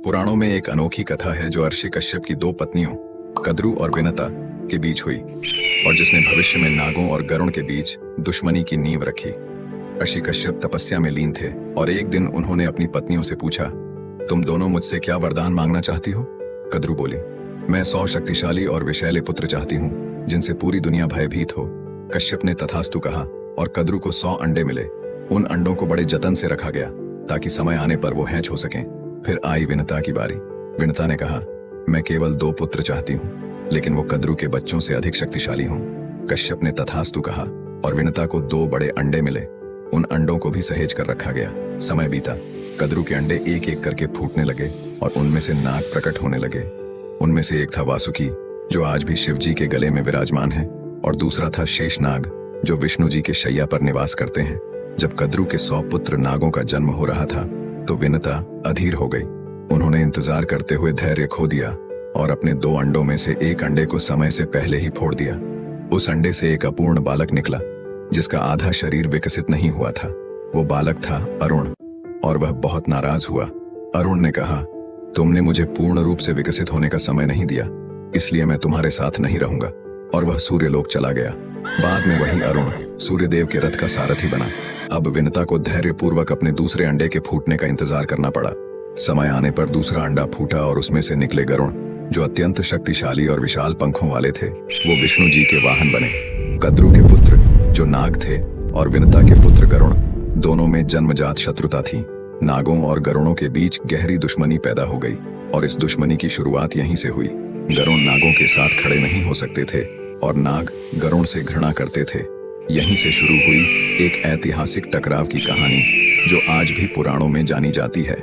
पुराणों में एक अनोखी कथा है जो ऋषि कश्यप की दो पत्नियों कद्रु और विनता के बीच हुई और जिसने भविष्य में नागों और गरुण के बीच दुश्मनी की नींव रखी। ऋषि कश्यप तपस्या में लीन थे और एक दिन उन्होंने अपनी पत्नियों से पूछा, तुम दोनों मुझसे क्या वरदान मांगना चाहती हो? कद्रु बोली, मैं 100 शक्तिशाली और विषैले पुत्र चाहती हूँ जिनसे पूरी दुनिया भयभीत हो। कश्यप ने तथास्तु कहा और कद्रु को 100 अंडे मिले। उन अंडों को बड़े जतन से रखा गया ताकि समय आने पर वो हैच हो सकें। फिर आई विनता की बारी। विनता ने कहा, मैं केवल 2 पुत्र चाहती हूँ लेकिन वो कद्रु के बच्चों से अधिक शक्तिशाली हों। कश्यप ने तथास्तु कहा और विनता को 2 बड़े अंडे मिले। उन अंडों को भी सहेज कर रखा गया। समय बीता, कद्रु के अंडे एक एक करके फूटने लगे और उनमें से नाग प्रकट होने लगे। उनमें से एक था वासुकी जो आज भी शिव जी के गले में विराजमान है और दूसरा था शेषनाग जो विष्णु जी के शैया पर निवास करते हैं। जब कद्रु के 100 पुत्र नागों का जन्म हो रहा था तो विनता अधीर हो गई। उन्होंने इंतजार करते हुए धैर्य खो दिया और अपने 2 अंडों में से एक अंडे को समय से पहले ही फोड़ दिया। उस अंडे से एक अपूर्ण बालक निकला जिसका आधा शरीर विकसित नहीं हुआ था। वो बालक था अरुण और वह बहुत नाराज हुआ। अरुण ने कहा, तुमने मुझे पूर्ण रूप से विकसित होने का समय नहीं दिया, इसलिए मैं तुम्हारे साथ नहीं रहूंगा। और वह सूर्यलोक चला गया। बाद में वही अरुण सूर्यदेव के रथ का सारथी बना। अब विनता को धैर्यपूर्वक अपने दूसरे अंडे के फूटने का इंतजार करना पड़ा। समय आने पर दूसरा अंडा फूटा और उसमें से निकले गरुण जो अत्यंत शक्तिशाली और विशाल पंखों वाले थे। वो विष्णु जी के वाहन बने। कद्रु के पुत्र जो नाग थे और विनता के पुत्र गरुण, दोनों में जन्मजात शत्रुता थी। नागों और गरुणों के बीच गहरी दुश्मनी पैदा हो गई और इस दुश्मनी की शुरुआत यहीं से हुई। गरुण नागों के साथ खड़े नहीं हो सकते थे और नाग गरुण से घृणा करते थे। यहीं से शुरू हुई एक ऐतिहासिक टकराव की कहानी जो आज भी पुराणों में जानी जाती है।